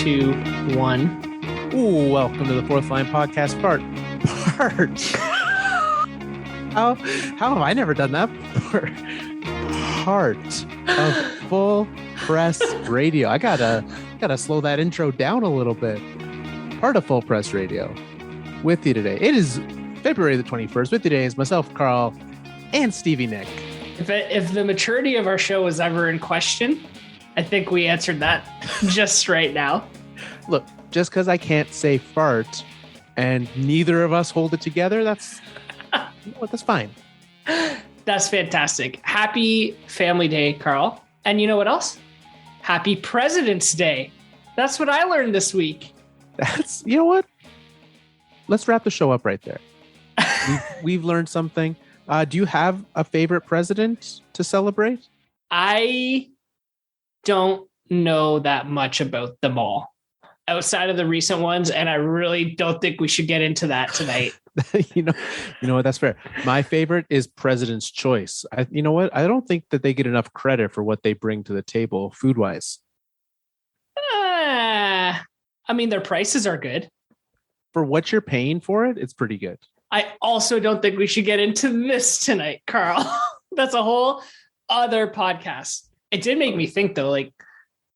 2, 1. Ooh, welcome to the Fourth Line Podcast part. How have I never done that before? Part of full press radio. I gotta slow that intro down a little bit. Part of full press radio. With you today. It is February the 21st. With you today is myself, Carl, and Stevie Nick. If the maturity of our show was ever in question, I think we answered that just right now. Look, just because I can't say fart and neither of us hold it together, that's fine. That's fantastic. Happy Family Day, Carl. And you know what else? Happy President's Day. That's what I learned this week. You know what? Let's wrap the show up right there. We've learned something. Do you have a favorite president to celebrate? I don't know that much about them all outside of the recent ones, and I really don't think we should get into that tonight. You know what? That's fair. My favorite is President's Choice. You know what? I don't think that they get enough credit for what they bring to the table food-wise. I mean, their prices are good. For what you're paying for it, it's pretty good. I also don't think we should get into this tonight, Carl. That's a whole other podcast. It did make me think, though, like,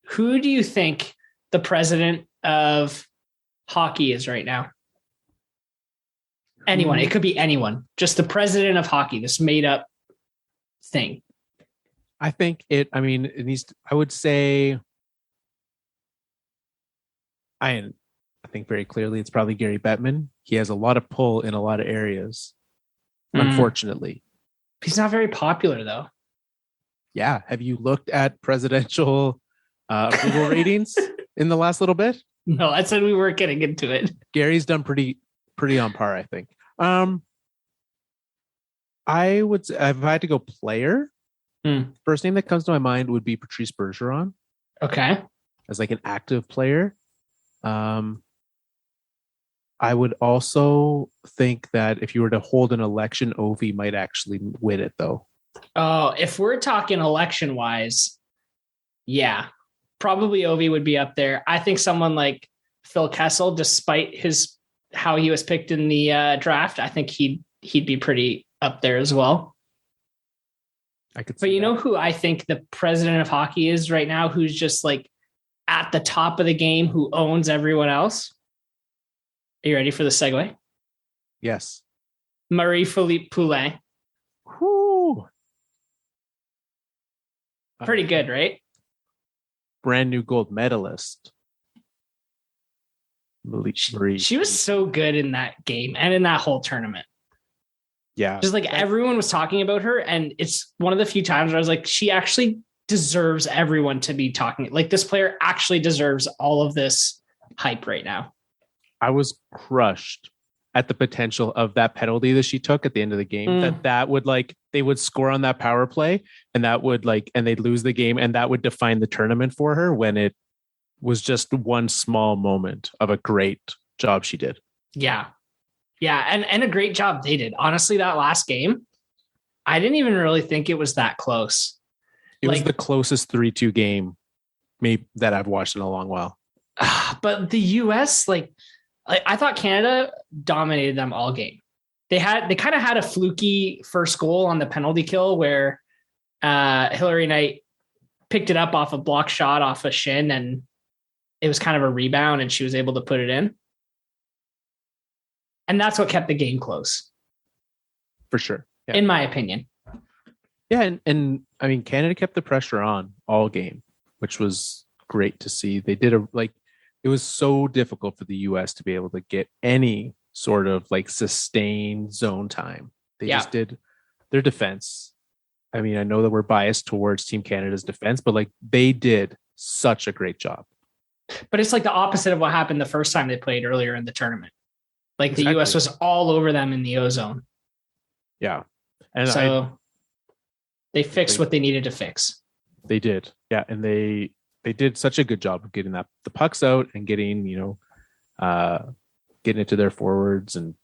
who do you think the president of hockey is right now? Anyone. It could be anyone. Just the president of hockey, this made up thing. I think it needs, I would say, I think very clearly it's probably Gary Bettman. He has a lot of pull in a lot of areas, unfortunately. He's not very popular, though. Yeah. Have you looked at presidential approval ratings in the last little bit? No, I said we weren't getting into it. Gary's done pretty on par, I think. I would say, if I had to go player, first name that comes to my mind would be Patrice Bergeron. Okay. As like an active player. I would also think that if you were to hold an election, Ovi might actually win it, though. Oh, if we're talking election wise, yeah, probably Ovi would be up there. I think someone like Phil Kessel, despite how he was picked in the draft, I think he'd be pretty up there as well. But you know who I think the president of hockey is right now, who's just like at the top of the game, who owns everyone else? Are you ready for the segue? Yes. Marie-Philippe Poulin. Whoo. Pretty good, right? Brand new gold medalist. She was so good in that game and in that whole tournament. Yeah. Just like everyone was talking about her. And it's one of the few times where I was like, she actually deserves everyone to be talking. Like, this player actually deserves all of this hype right now. I was crushed at the potential of that penalty that she took at the end of the game. That would, like, they would score on that power play and that would, like, and they'd lose the game, and that would define the tournament for her, when it was just one small moment of a great job she did. Yeah. Yeah. And a great job they did. Honestly, that last game, I didn't even really think it was that close. It was the closest 3-2 game maybe that I've watched in a long while. But the US, I thought Canada dominated them all game. They kind of had a fluky first goal on the penalty kill where Hillary Knight picked it up off a block shot off a shin, and it was kind of a rebound and she was able to put it in. And that's what kept the game close. For sure. Yeah. In my opinion. Yeah. And I mean, Canada kept the pressure on all game, which was great to see. They did it was so difficult for the US to be able to get any sort of like sustained zone time. They just did their defense. I mean, I know that we're biased towards Team Canada's defense, but like, they did such a great job. But it's like the opposite of what happened the first time they played earlier in the tournament. Like, exactly. The US was all over them in the ozone. Yeah. And so they fixed what they needed to fix. They did. Yeah. And they did such a good job of getting the pucks out and getting, getting it to their forwards and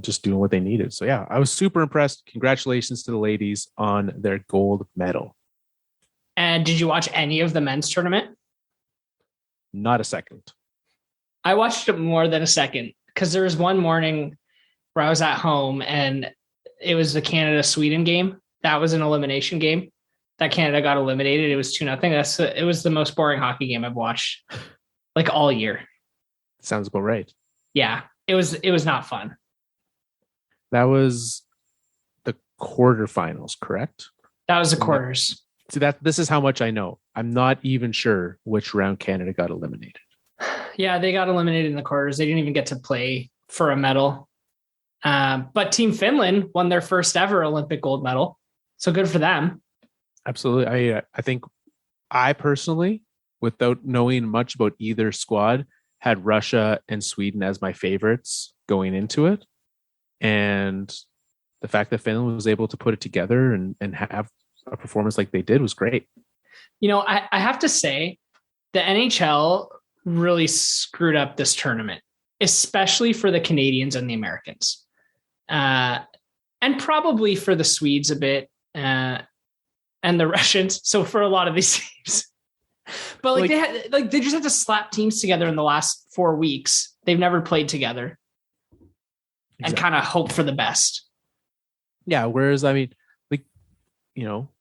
just doing what they needed. So yeah, I was super impressed. Congratulations to the ladies on their gold medal. And did you watch any of the men's tournament? Not a second. I watched it more than a second because there was one morning where I was at home and it was the Canada-Sweden game. That was an elimination game that Canada got eliminated. It was 2-0. It was the most boring hockey game I've watched like all year. Sounds about right. Yeah, it was not fun. That was the quarterfinals, correct? That was the quarters. So this is how much I know. I'm not even sure which round Canada got eliminated. Yeah, they got eliminated in the quarters. They didn't even get to play for a medal. But Team Finland won their first ever Olympic gold medal. So good for them. Absolutely. I think I personally, without knowing much about either squad, had Russia and Sweden as my favorites going into it. And the fact that Finland was able to put it together and have a performance like they did was great. You know, I have to say the NHL really screwed up this tournament, especially for the Canadians and the Americans. And probably for the Swedes a bit, and the Russians. So for a lot of these teams, but they just had to slap teams together in the last 4 weeks. They've never played together and kind of hope for the best. Yeah. Whereas, I mean,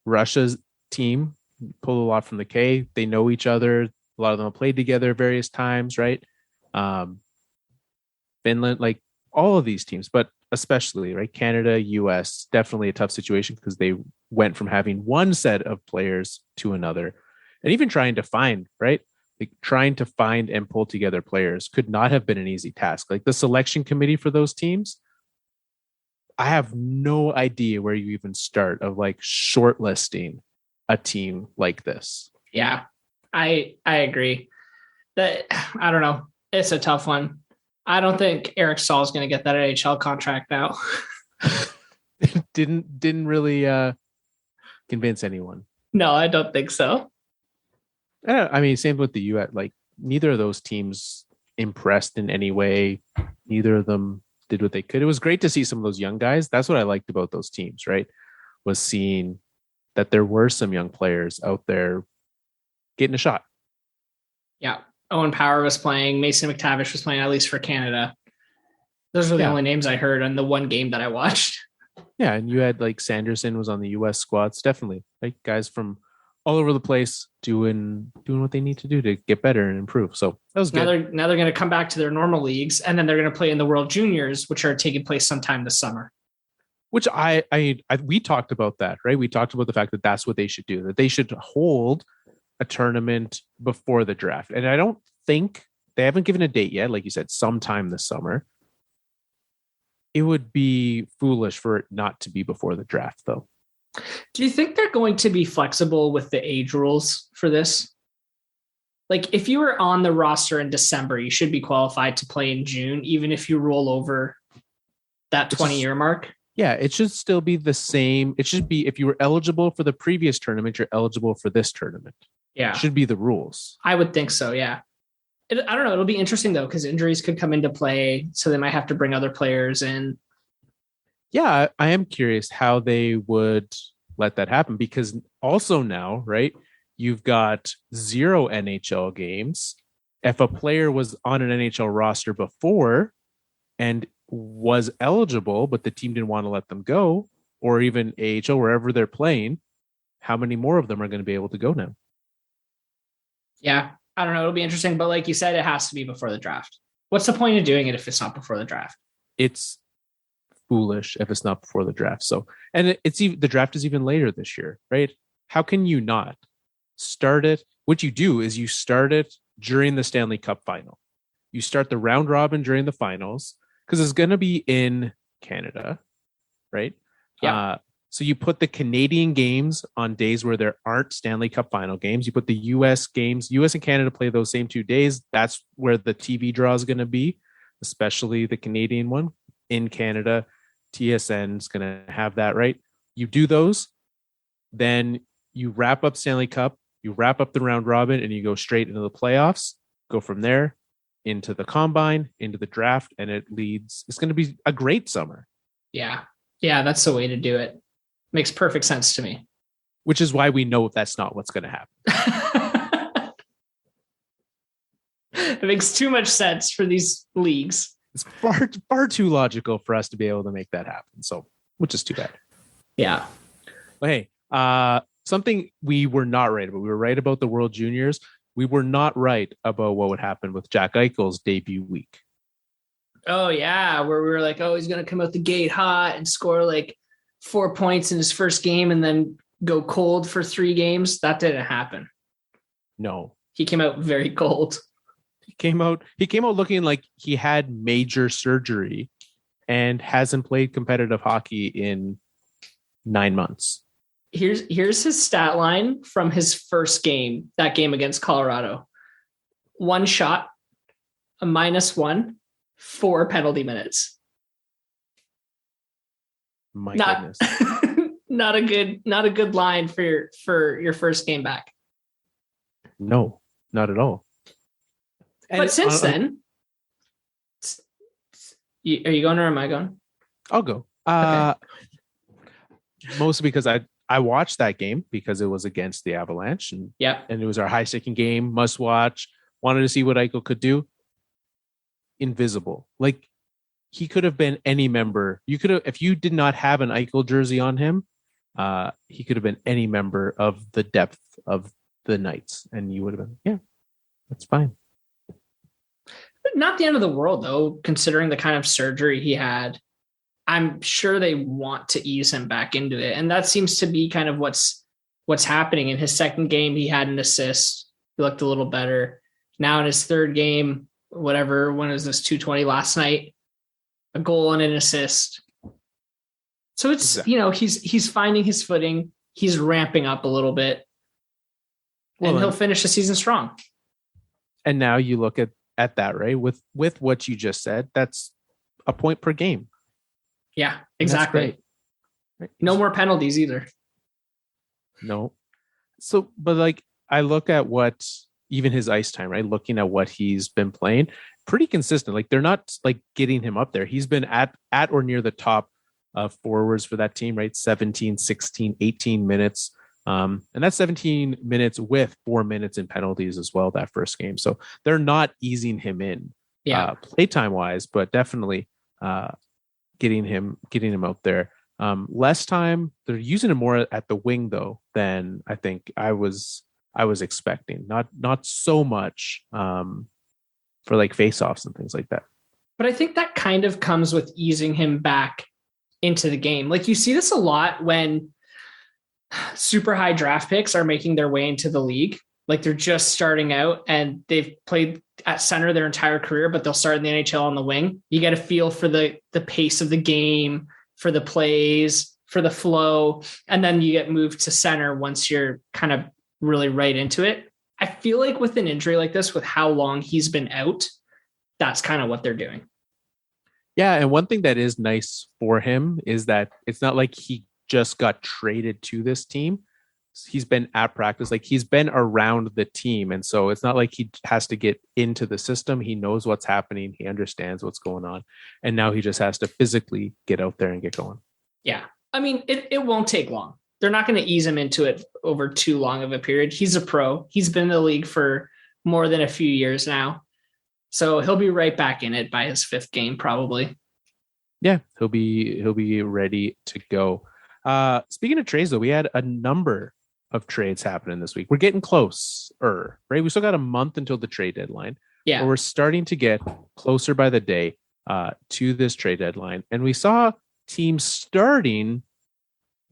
Russia's team pulled a lot from the K. They know each other. A lot of them have played together various times, right? Finland, like all of these teams, but especially right, Canada, US, definitely a tough situation because they went from having one set of players to another, and even trying to find and pull together players could not have been an easy task. Like the selection committee for those teams, I have no idea where you even start of like shortlisting a team like this. Yeah, I agree. That I don't know. It's a tough one. I don't think Eric Staal is going to get that AHL contract now. Didn't really convince anyone. No, I don't think so. I mean, same with the US. Like neither of those teams impressed in any way. Neither of them did what they could. It was great to see some of those young guys. That's what I liked about those teams, right? Was seeing that there were some young players out there getting a shot. Yeah. Owen Power was playing. Mason McTavish was playing, at least for Canada. Those were the only names I heard on the one game that I watched. Yeah. And you had like Sanderson was on the US squads. Definitely like guys from all over the place doing what they need to do to get better and improve. So that was good. Now they're going to come back to their normal leagues, and then they're going to play in the World Juniors, which are taking place sometime this summer. Which we talked about that, right? We talked about the fact that that's what they should do, that they should hold a tournament before the draft. And I don't think they haven't given a date yet. Like you said, sometime this summer. It would be foolish for it not to be before the draft, though. Do you think they're going to be flexible with the age rules for this? Like if you were on the roster in December, you should be qualified to play in June, even if you roll over that 20-year mark. Yeah, it should still be the same. It should be if you were eligible for the previous tournament, you're eligible for this tournament. Yeah. It should be the rules. I would think so, yeah. I don't know. It'll be interesting, though, because injuries could come into play, so they might have to bring other players in. Yeah, I am curious how they would let that happen, because also now, right, you've got 0 NHL games. If a player was on an NHL roster before and was eligible, but the team didn't want to let them go, or even AHL, wherever they're playing, how many more of them are going to be able to go now? Yeah, I don't know. It'll be interesting, but like you said, it has to be before the draft. What's the point of doing it if it's not before the draft? It's foolish if it's not before the draft. So, and it's even the draft is even later this year, right? How can you not start it? What you do is you start it during the Stanley Cup final. You start the round robin during the finals because it's going to be in Canada, right? Yeah. So you put the Canadian games on days where there aren't Stanley Cup final games. You put the US games, US and Canada play those same 2 days. That's where the TV draw is going to be, especially the Canadian one in Canada. TSN is going to have that, right? You do those, then you wrap up Stanley Cup, you wrap up the round robin, and you go straight into the playoffs, go from there into the combine, into the draft, and it's going to be a great summer. Yeah. Yeah, that's the way to do it. Makes perfect sense to me. Which is why we know that's not what's going to happen. It makes too much sense for these leagues. It's far too logical for us to be able to make that happen. So, which is too bad. Yeah. But hey, something we were not right about. We were right about the World Juniors. We were not right about what would happen with Jack Eichel's debut week. Oh, yeah. Where we were like, oh, he's going to come out the gate hot and score like 4 points in his first game and then go cold for 3 games. That didn't happen. No. He came out very cold. He came out looking like he had major surgery and hasn't played competitive hockey in 9 months. Here's his stat line from his first game, that game against Colorado. 1 shot, a -1, 4 penalty minutes. My goodness. Not a good line for your first game back. No, not at all. But since then, are you going or am I going? I'll go. Okay. Mostly because I watched that game because it was against the Avalanche, and it was our high-sticking game, must watch. Wanted to see what Eichel could do. Invisible, like he could have been any member. You could have, if you did not have an Eichel jersey on him, he could have been any member of the depth of the Knights, and you would have been, yeah, that's fine. Not the end of the world, though, considering the kind of surgery he had. I'm sure they want to ease him back into it. And that seems to be kind of what's happening. In his second game, he had an assist. He looked a little better. Now in his third game, whatever, when was this, 220 last night, a goal and an assist. So it's, he's finding his footing. He's ramping up a little bit. And he'll finish the season strong. And now you look at that, right? With what you just said, that's a point per game. Yeah, exactly. Right. No more penalties either. No. So, but like I look at what even his ice time, right? Looking at what he's been playing, pretty consistent. Like they're not like getting him up there. He's been at or near the top of forwards for that team, right? 17, 16, 18 minutes. And that's 17 minutes with 4 minutes in penalties as well, that first game. So they're not easing him in playtime wise, but definitely getting him out there. Less time. They're using him more at the wing though than I think I was expecting. Not so much for like faceoffs and things like that. But I think that kind of comes with easing him back into the game. Like you see this a lot when super high draft picks are making their way into the league. Like they're just starting out and they've played at center their entire career, but they'll start in the NHL on the wing. You get a feel for the pace of the game, for the plays, for the flow. And then you get moved to center once you're kind of really right into it. I feel like with an injury like this, with how long he's been out, that's kind of what they're doing. Yeah. And one thing that is nice for him is that it's not like he just got traded to this team. He's been at practice, like he's been around the team. And so it's not like he has to get into the system. He knows what's happening. He understands what's going on. And now he just has to physically get out there and get going. Yeah. I mean, it won't take long. They're not going to ease him into it over too long of a period. He's a pro. He's been in the league for more than a few years now. So he'll be right back in it by his 5th game, probably. Yeah, he'll be ready to go. Speaking of trades, though, we had a number of trades happening this week. We're getting closer, right? We still got a month until the trade deadline. Yeah. But we're starting to get closer by the day to this trade deadline. And we saw teams starting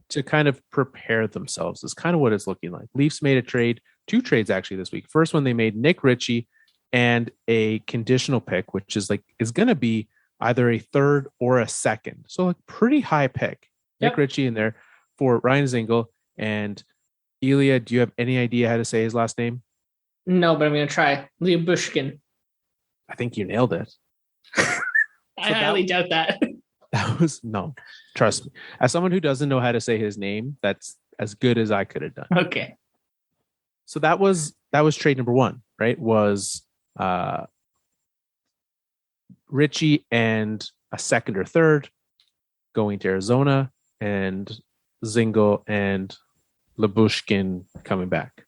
to kind of prepare themselves is kind of what it's looking like. Leafs made a trade, 2 trades actually this week. First one, they made Nick Ritchie and a conditional pick, which is going to be either a 3rd or a 2nd. So a pretty high pick. Yep. Nick Ritchie in there for Ryan Dzingel. And Ilya, do you have any idea how to say his last name? No, but I'm going to try. Lyubushkin. I think you nailed it. I highly doubt that. That was, no, trust me. As someone who doesn't know how to say his name, that's as good as I could have done. Okay. So that was trade number 1, right? Was Ritchie and a 2nd or 3rd going to Arizona, and Dzingel and Lyubushkin coming back.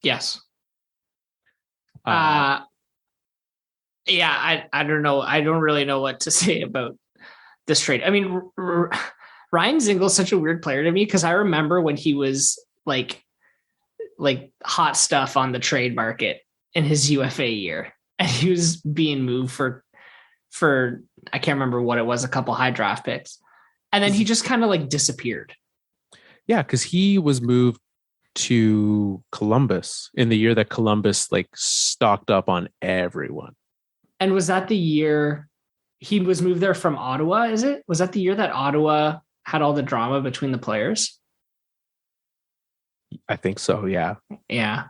Yes. Yeah, I don't know. I don't really know what to say about this trade. I mean, Ryan Zingel's such a weird player to me because I remember when he was like hot stuff on the trade market in his UFA year, and he was being moved for I can't remember what it was, a couple high draft picks, and then he just kind of like disappeared. Yeah, because he was moved to Columbus in the year that Columbus like stocked up on everyone. And was that the year he was moved there from Ottawa? Was that the year that Ottawa had all the drama between the players? I think so. Yeah. Yeah.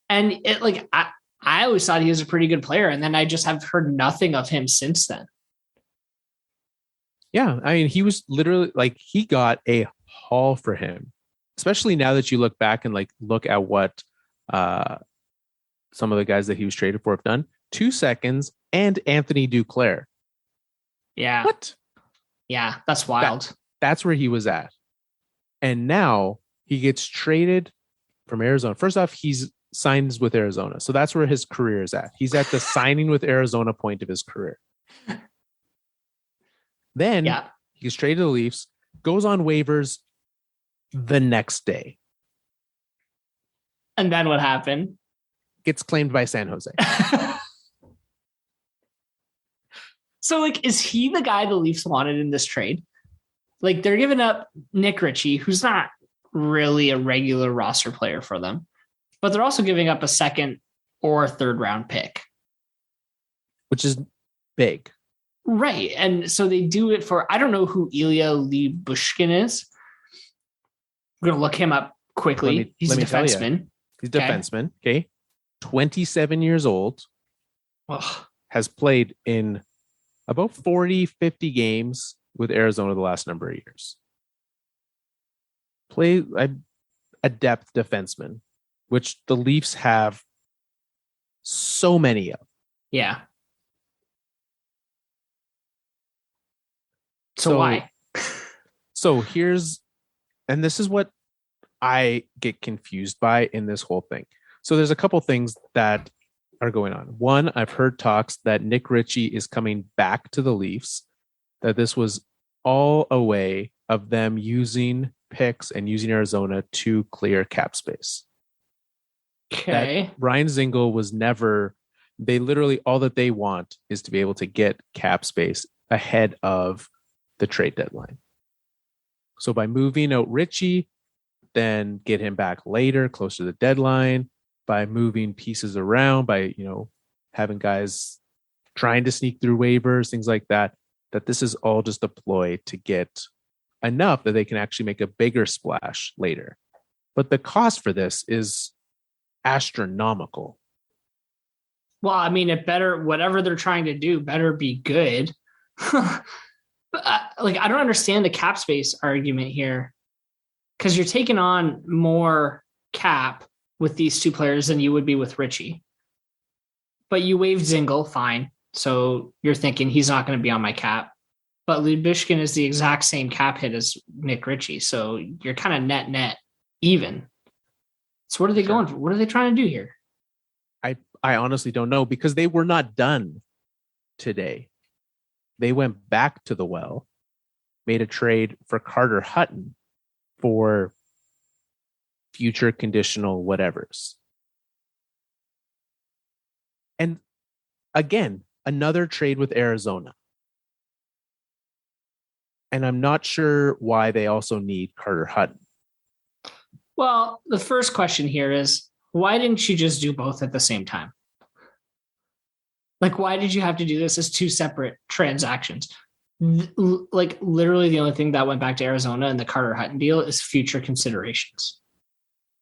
And it like, I always thought he was a pretty good player. And then I just have heard nothing of him since then. Yeah. I mean, he was literally like, he got a haul for him, especially now that you look back and like, look at what some of the guys that he was traded for have done. 2 seconds and Anthony Duclair. Yeah. What? Yeah. That's wild. That's where he was at. And now he gets traded from Arizona. First off, he's signs with Arizona. So that's where his career is at. He's at the signing with Arizona point of his career. Then he gets traded to the Leafs, goes on waivers the next day. And then what happened? Gets claimed by San Jose. So, like, is he the guy the Leafs wanted in this trade? Like, they're giving up Nick Ritchie, who's not really a regular roster player for them, but they're also giving up a second or third round pick, which is big. Right. And so they do it for, I don't know who Ilya Lyubushkin is. I'm going to look him up quickly. He's a defenseman. He's a defenseman. Okay. 27 years old. Ugh. Has played in about 40, 50 games with Arizona the last number of years. Play a depth defenseman, which the Leafs have so many of. Yeah. So why? So here's, and this is what I get confused by in this whole thing. So there's a couple things that are going on. One, I've heard talks that Nick Ritchie is coming back to the Leafs, that this was all a way of them using picks and using Arizona to clear cap space. Okay. That Ryan Dzingel was never, they literally, all that they want is to be able to get cap space ahead of the trade deadline. So by moving out Ritchie, then get him back later, closer to the deadline, by moving pieces around, by, having guys trying to sneak through waivers, things like that, that this is all just a ploy to get enough that they can actually make a bigger splash later. But the cost for this is astronomical. Well, I mean, it better, whatever they're trying to do better be good. But, I don't understand the cap space argument here, because you're taking on more cap with these two players than you would be with Ritchie. But you waived Dzingel, fine. So you're thinking he's not going to be on my cap. But Lyubushkin is the exact same cap hit as Nick Ritchie. So you're kind of net even. So what are they going for? What are they trying to do here? I honestly don't know, because they were not done today. They went back to the well, made a trade for Carter Hutton for future conditional whatevers. And again, another trade with Arizona. And I'm not sure why they also need Carter Hutton. Well, the first question here is, why didn't you just do both at the same time? Like, why did you have to do this as two separate transactions? Like, literally the only thing that went back to Arizona in the Carter Hutton deal is future considerations.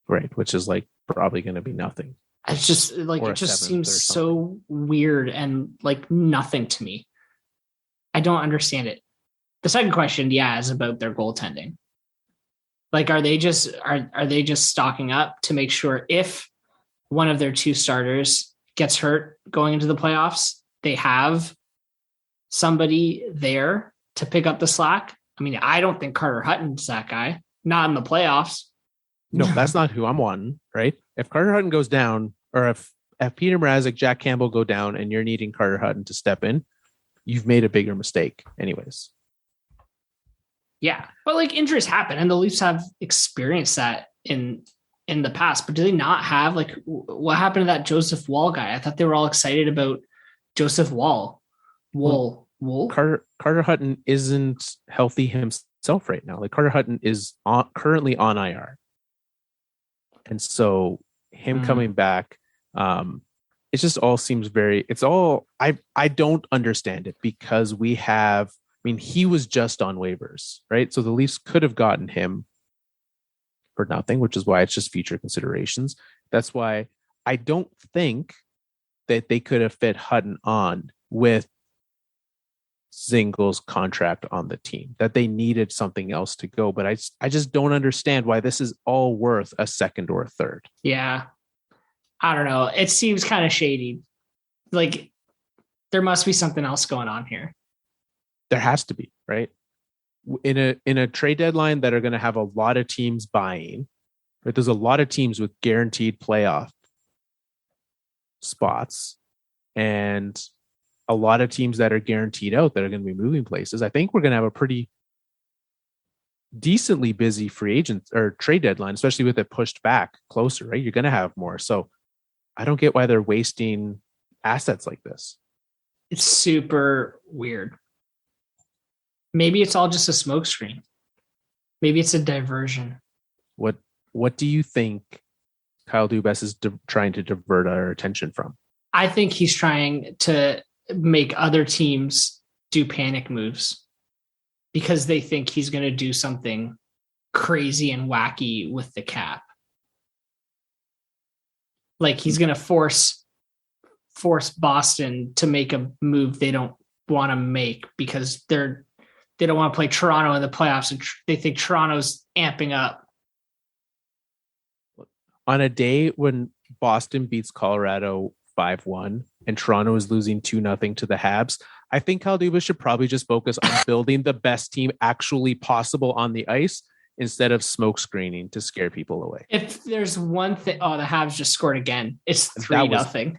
Right, which is like probably going to be nothing. It's just like, it just seems so weird and like nothing to me. I don't understand it. The second question, is about their goaltending. Like, are they just stocking up to make sure if one of their two starters gets hurt going into the playoffs, they have somebody there to pick up the slack? I mean, I don't think Carter Hutton's that guy. Not in the playoffs. No, that's not who I'm wanting, right? If Carter Hutton goes down, or if if Peter Mrazek, Jack Campbell go down and you're needing Carter Hutton to step in, you've made a bigger mistake anyways. Yeah. But like injuries happen and the Leafs have experienced that in the past, but do they not have like what happened to that Joseph Wall guy? I thought they were all excited about Joseph Wall. Wool. Carter Hutton isn't healthy himself right now. Like Carter Hutton is currently on IR. And so him coming back, it just all seems I don't understand it because he was just on waivers, right? So the Leafs could have gotten him for nothing, which is why it's just future considerations. That's why I don't think that they could have fit Hutton on with Dzingel's contract on the team, that they needed something else to go. But I just don't understand why this is all worth a second or a third. Yeah. I don't know. It seems kind of shady. Like there must be something else going on here. There has to be, right? In a trade deadline that are going to have a lot of teams buying, right? There's a lot of teams with guaranteed playoff spots and a lot of teams that are guaranteed out that are going to be moving places. I think we're going to have a pretty decently busy free agent or trade deadline, especially with it pushed back closer, right? You're going to have more. So I don't get why they're wasting assets like this. It's super weird. Maybe it's all just a smokescreen. Maybe it's a diversion. What do you think Kyle Dubas is trying to divert our attention from? I think he's trying to make other teams do panic moves because they think he's going to do something crazy and wacky with the cap. Like he's going to force Boston to make a move they don't want to make because they don't want to play Toronto in the playoffs and they think Toronto's amping up. On a day when Boston beats Colorado 5-1 and Toronto is losing 2-0 to the Habs, I think Kyle Dubas should probably just focus on building the best team actually possible on the ice instead of smoke screening to scare people away. If there's one thing, the Habs just scored again. It's 3-0.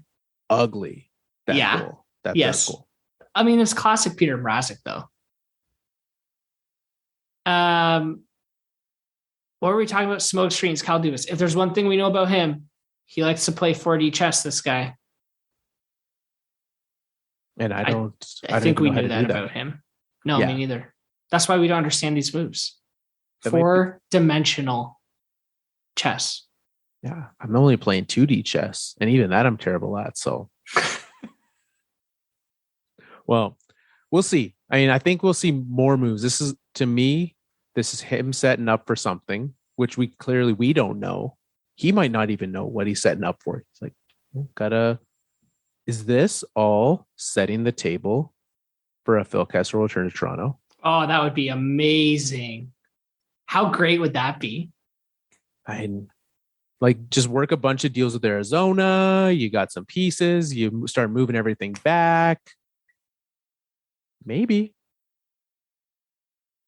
Ugly. Goal. Yes. Goal. I mean, it's classic Peter Mrazek though. What were we talking about? Smoke screens, Kyle Dubas. If there's one thing we know about him, he likes to play 4D chess, this guy. And I think we knew that about him. No, me neither. That's why we don't understand these moves. 4-dimensional chess. Yeah, I'm only playing 2D chess, and even that I'm terrible at. So, well, we'll see. I mean, I think we'll see more moves. This is him setting up for something, which we don't know. He might not even know what he's setting up for. He's like, is this all setting the table for a Phil Kessel return to Toronto? Oh, that would be amazing. How great would that be? Just work a bunch of deals with Arizona. You got some pieces. You start moving everything back. Maybe.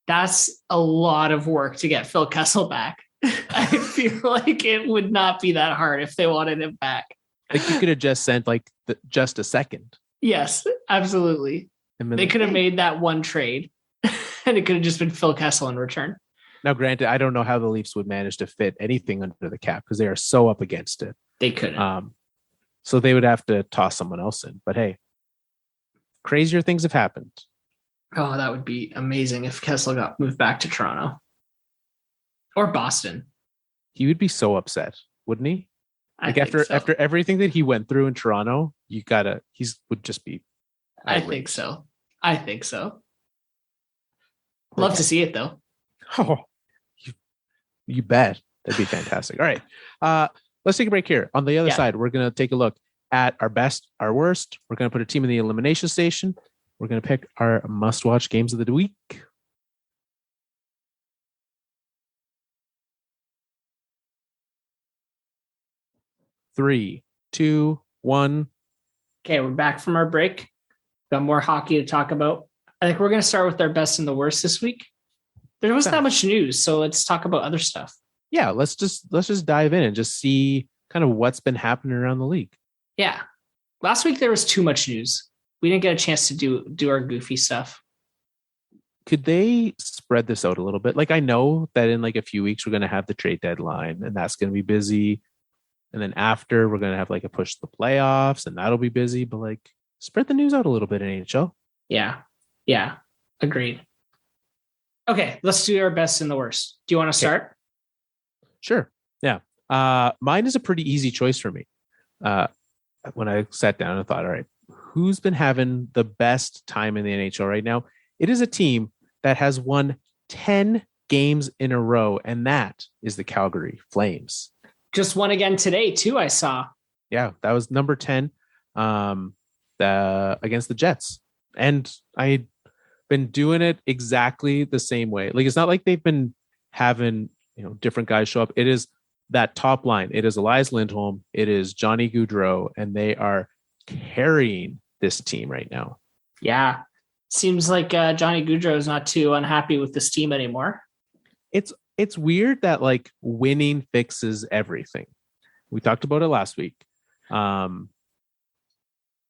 That's a lot of work to get Phil Kessel back. I feel like it would not be that hard if they wanted him back. Like you could have just sent just a second. Yes, absolutely. They could have made that one trade and it could have just been Phil Kessel in return. Now, granted, I don't know how the Leafs would manage to fit anything under the cap because they are so up against it. They couldn't. So they would have to toss someone else in. But hey, crazier things have happened. Oh, that would be amazing if Kessel got moved back to Toronto or Boston. He would be so upset, wouldn't he? After everything that he went through in Toronto, would just be. Outraged. I think so. Love to see it though. Oh, you bet. That'd be fantastic. All right. Let's take a break here. On the other side, we're going to take a look at our best, our worst. We're going to put a team in the elimination station. We're going to pick our must-watch games of the week. Three, two, one. Okay, we're back from our break. Got more hockey to talk about. I think we're going to start with our best and the worst this week. There wasn't that much news, so let's talk about other stuff. Yeah, let's just dive in and just see kind of what's been happening around the league. Yeah. Last week there was too much news. We didn't get a chance to do our goofy stuff. Could they spread this out a little bit? Like, I know that in like a few weeks we're going to have the trade deadline, and that's going to be busy. And then after, we're going to have like a push to the playoffs, and that'll be busy. But like, spread the news out a little bit in NHL. Yeah. Yeah. Agreed. Okay, let's do our best and the worst. Do you want to start? Sure. Yeah. Mine is a pretty easy choice for me. When I sat down and thought, all right, who's been having the best time in the NHL right now? It is a team that has won 10 games in a row, and that is the Calgary Flames. Just won again today, too, I saw. Yeah, that was number 10 against the Jets. And I'd been doing it exactly the same way. Like, it's not like they've been having, different guys show up. It is that top line. It is Elias Lindholm. It is Johnny Gaudreau, and they are carrying this team right now. Yeah. Seems like Johnny Gaudreau is not too unhappy with this team anymore. It's weird that like winning fixes everything. We talked about it last week.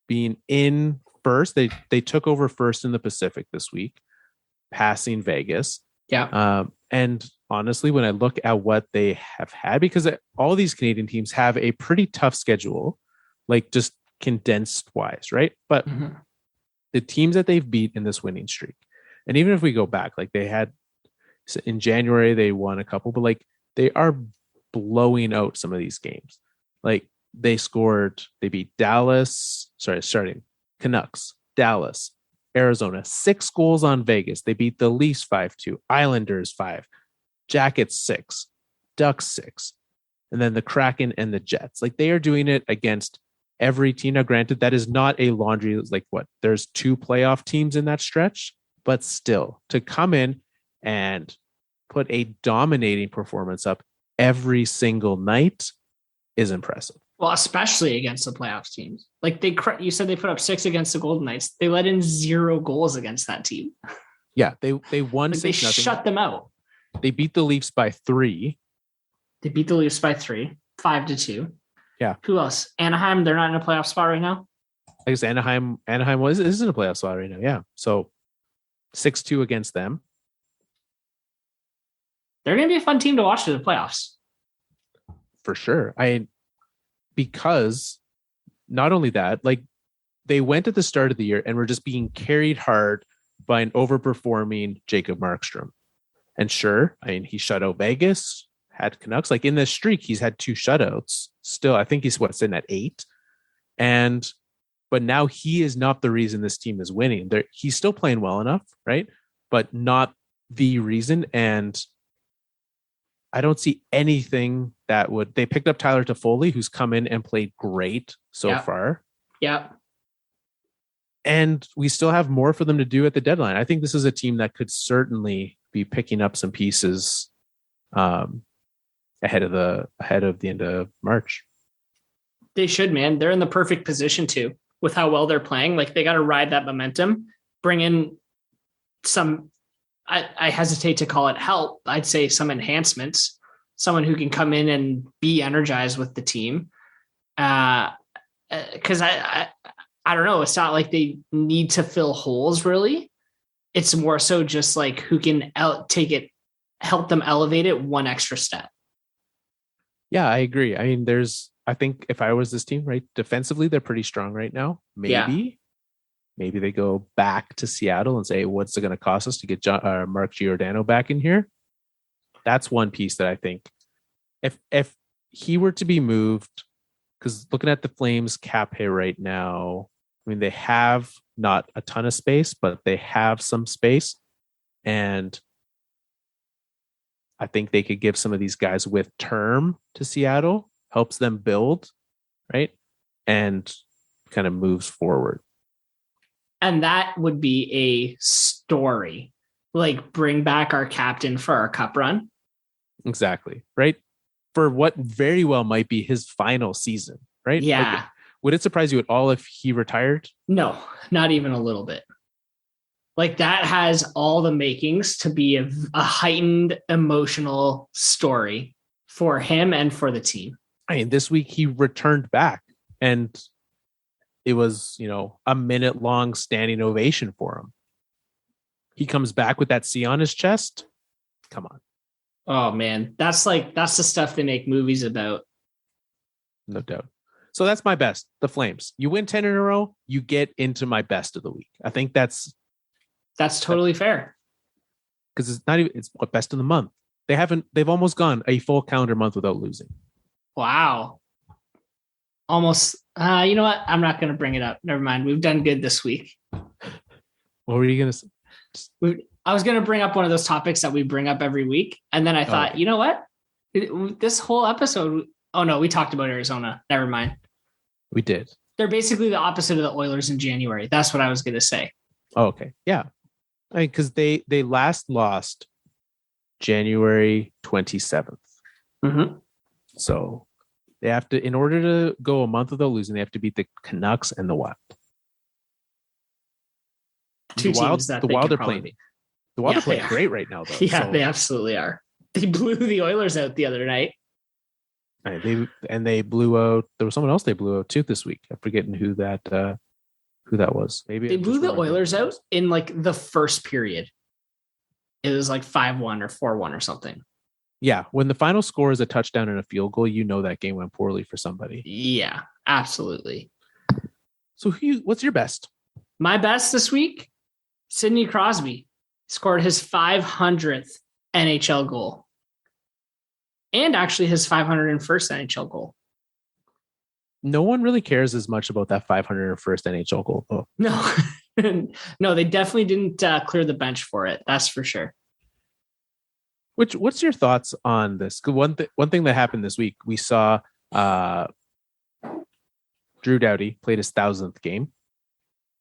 Being in first, they took over first in the Pacific this week, passing Vegas. Yeah. And honestly, when I look at what they have had, because all these Canadian teams have a pretty tough schedule, like just condensed wise, right? But the teams that they've beat in this winning streak, and even if we go back, like they had in January, they won a couple, but like they are blowing out some of these games. Like they beat Canucks, Dallas, Arizona, 6 goals on Vegas. They beat the Leafs 5-2, Islanders 5, Jackets 6, Ducks 6, and then the Kraken and the Jets. Like they are doing it against every team. Now, granted, that is not a laundry. Like there's 2 playoff teams in that stretch, but still to come in and put a dominating performance up every single night is impressive. Well, especially against the playoff teams. Like you said, they put up 6 against the Golden Knights. They let in 0 goals against that team. Yeah, they won. Like they shut them out. They beat the Leafs by 3. They beat the Leafs by 3, 5-2. Yeah. Who else? Anaheim. They're not in a playoff spot right now. I guess Anaheim is in a playoff spot right now. Yeah. So 6-2 against them. They're going to be a fun team to watch through the playoffs. For sure. Because not only that, like they went at the start of the year and were just being carried hard by an overperforming Jacob Markstrom. And sure, he shut out Vegas, had Canucks. Like in this streak, he's had 2 shutouts. Still, I think he's sitting at 8. But now he is not the reason this team is winning. He's still playing well enough, right? But not the reason. And I don't see anything that they picked up Tyler Toffoli, who's come in and played great so far. Yeah. And we still have more for them to do at the deadline. I think this is a team that could certainly be picking up some pieces ahead of the end of March. They should, man. They're in the perfect position too, with how well they're playing. Like they got to ride that momentum, bring in some, I hesitate to call it help. I'd say some enhancements, someone who can come in and be energized with the team. Cause I don't know. It's not like they need to fill holes really. It's more so just like who can help them elevate it one extra step. Yeah, I agree. I think if I was this team, right, defensively, they're pretty strong right now. Maybe they go back to Seattle and say, what's it going to cost us to get Mark Giordano back in here? That's one piece that I think if he were to be moved, because looking at the Flames cap hit right now, they have not a ton of space, but they have some space. And I think they could give some of these guys with term to Seattle, helps them build, right? And kind of moves forward. And that would be a story. Like bring back our captain for our cup run. Exactly. Right. For what very well might be his final season. Right. Yeah. Like, would it surprise you at all if he retired? No, not even a little bit. Like that has all the makings to be a heightened emotional story for him and for the team. This week he returned back and it was, a minute long standing ovation for him. He comes back with that C on his chest. Come on. Oh man, that's the stuff they make movies about. No doubt. So that's my best. The Flames. You win 10 in a row, you get into my best of the week. I think that's totally fair. Because it's what best of the month. They've almost gone a full calendar month without losing. Wow. Almost. You know what? I'm not going to bring it up. Never mind. We've done good this week. What were you going to say? I was going to bring up one of those topics that we bring up every week. And then I thought, You know what? This whole episode. Oh no, we talked about Arizona. Never mind. We did. They're basically the opposite of the Oilers in January. That's what I was going to say. Oh, okay. Yeah. Because they last lost January 27th. Mm-hmm. So they have to, in order to go a month without losing, they have to beat the Canucks and the Wild. Two teams that the Wild are playing. The Wild are playing great right now, though. Yeah, they absolutely are. They blew the Oilers out the other night. They blew out. There was someone else they blew out too this week. I'm forgetting who that was. Maybe they blew the Oilers out in like the first period. It was like 5-1 or 4-1 or something. Yeah, when the final score is a touchdown and a field goal, that game went poorly for somebody. Yeah, absolutely. So what's your best? My best this week, Sidney Crosby scored his 500th NHL goal. And actually his 501st NHL goal. No one really cares as much about that 501st NHL goal. Oh. No, no, they definitely didn't clear the bench for it. That's for sure. What's your thoughts on this? One thing that happened this week, we saw Drew Doughty played his 1,000th game,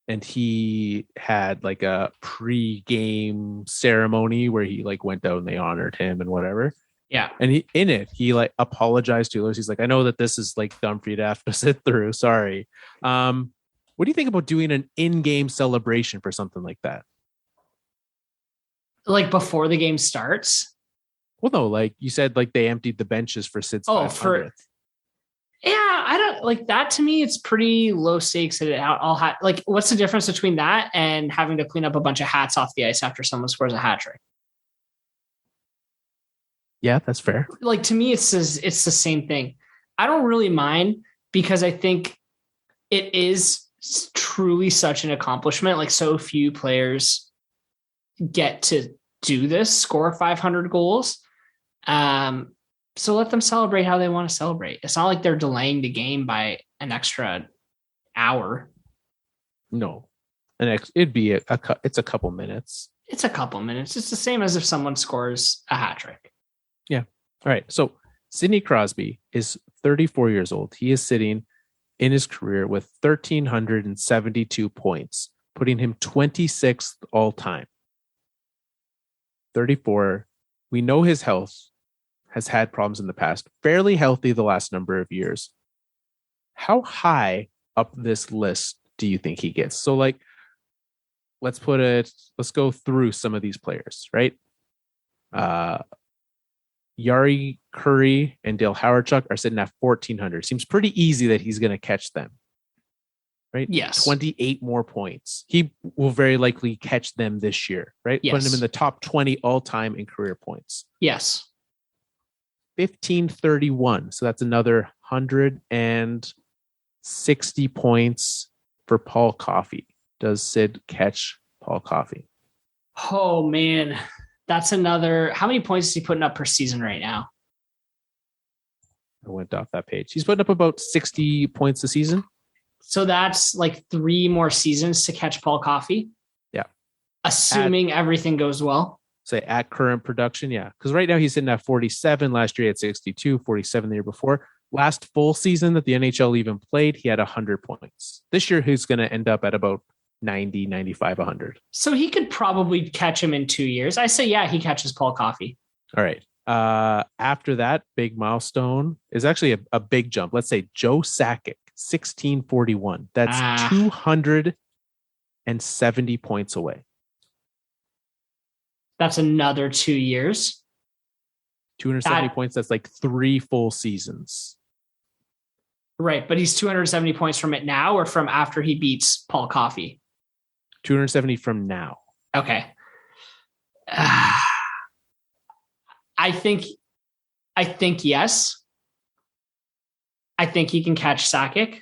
and he had like a pre-game ceremony where he like went out and they honored him and whatever. Yeah. And he like apologized to Oilers. He's like, I know that this is like dumb for you to have to sit through. Sorry. What do you think about doing an in-game celebration for something like that? Like before the game starts? Well, no, like you said, like they emptied the benches for Sid's 500th. Yeah, I don't like that. To me, it's pretty low stakes. Like, what's the difference between that and having to clean up a bunch of hats off the ice after someone scores a hat trick? Yeah, that's fair. Like, to me, it's the same thing. I don't really mind because I think it is truly such an accomplishment. Like, so few players get to do this, score 500 goals. So let them celebrate how they want to celebrate. It's not like they're delaying the game by an extra hour. No, it'd be it's a couple minutes. It's a couple minutes. It's the same as if someone scores a hat trick. Yeah. All right. So Sidney Crosby is 34 years old. He is sitting in his career with 1,372 points, putting him 26th all time. 34. We know his health has had problems in the past. Fairly healthy the last number of years. How high up this list do you think he gets? So like, let's go through some of these players, right? Yari Curry and Dale Hawerchuk are sitting at 1,400. Seems pretty easy that he's going to catch them, right? Yes. 28 more points. He will very likely catch them this year, right? Yes. Putting him in the top 20 all time in career points. Yes. 1,531. So that's another 160 points for Paul Coffey. Does Sid catch Paul Coffey? Oh man, that's another. How many points is he putting up per season right now? I went off that page. He's putting up about 60 points a season. So that's like 3 more seasons to catch Paul Coffey. Yeah. Assuming everything goes well. Say at current production. Yeah. Because right now he's sitting at 47. Last year he had 62, 47 the year before. Last full season that the NHL even played, he had 100 points. This year he's going to end up at about 90, 95, 100. So he could probably catch him in 2 years. I say, yeah, he catches Paul Coffey. All right. After that big milestone is actually a big jump. Let's say Joe Sakic, 1641. That's 270 points away. That's another 2 years. 270 points. That's like 3 full seasons. Right. But he's 270 points from it now or from after he beats Paul Coffey? 270 from now. Okay. I think yes. I think he can catch Sakic,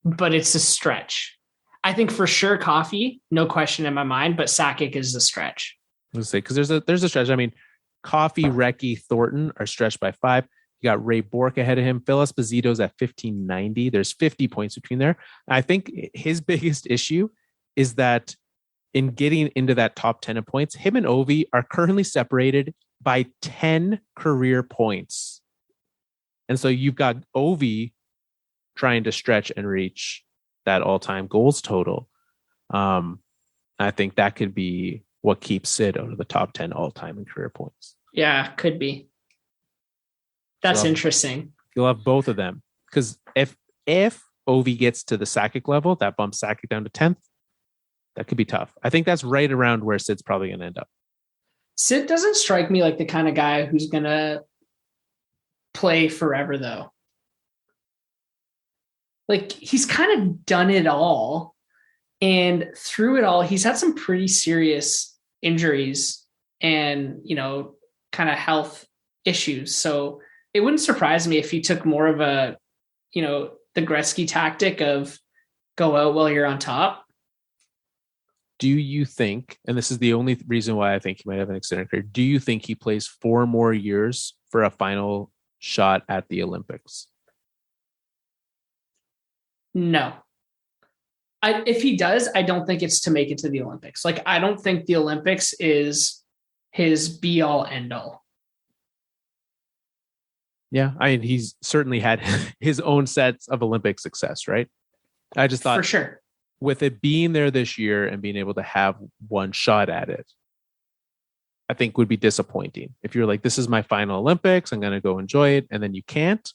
but it's a stretch. I think for sure Coffey, no question in my mind, but Sakic is the stretch. Let's say because there's a stretch. I mean, Coffey, Recchi, Thornton are stretched by 5. You got Ray Bourque ahead of him. Phil Esposito's at 1590. There's 50 points between there. I think his biggest issue is that in getting into that top 10 of points, him and Ovi are currently separated by 10 career points. And so you've got Ovi trying to stretch and reach that all-time goals total. I think that could be what keeps Sid out of the top 10 all-time in career points. Yeah, could be. That's interesting. You'll have both of them. Because if Ovi gets to the Sakic level, that bumps Sakic down to 10th. That could be tough. I think that's right around where Sid's probably going to end up. Sid doesn't strike me like the kind of guy who's going to play forever, though. Like, he's kind of done it all. And through it all, he's had some pretty serious injuries and, kind of health issues. So it wouldn't surprise me if he took more of a, the Gretzky tactic of go out while you're on top. Do you think, and this is the only reason why I think he might have an extended career, do you think he plays 4 more years for a final shot at the Olympics? No. If he does, I don't think it's to make it to the Olympics. Like, I don't think the Olympics is his be all end all. Yeah. I mean, he's certainly had his own sets of Olympic success, right? I just thought for sure with it being there this year and being able to have one shot at it, I think would be disappointing. If you're like, this is my final Olympics, I'm going to go enjoy it. And then you can't,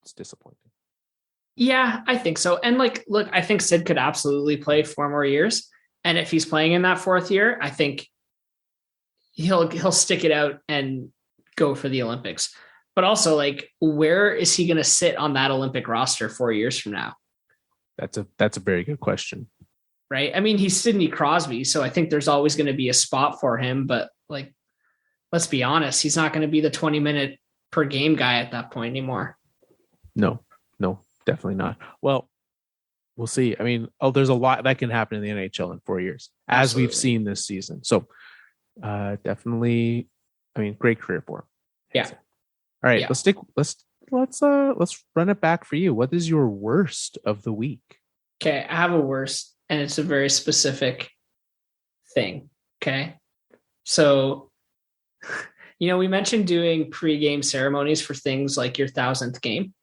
it's disappointing. Yeah, I think so. And look, I think Sid could absolutely play 4 more years. And if he's playing in that 4th year, I think he'll stick it out and go for the Olympics. But also, like, where is he going to sit on that Olympic roster 4 years from now? That's a very good question. Right. I mean, he's Sidney Crosby, so I think there's always going to be a spot for him. But like, let's be honest, he's not going to be the 20-minute per game guy at that point anymore. No, definitely not. Well, we'll see. I mean, there's a lot that can happen in the NHL in 4 years, as we've seen this season. So definitely, I mean, great career for him. Yeah. All right, yeah. Let's run it back for you. What is your worst of the week? Okay, I have a worst, and it's a very specific thing. Okay. So, we mentioned doing pre-game ceremonies for things like your 1,000th game.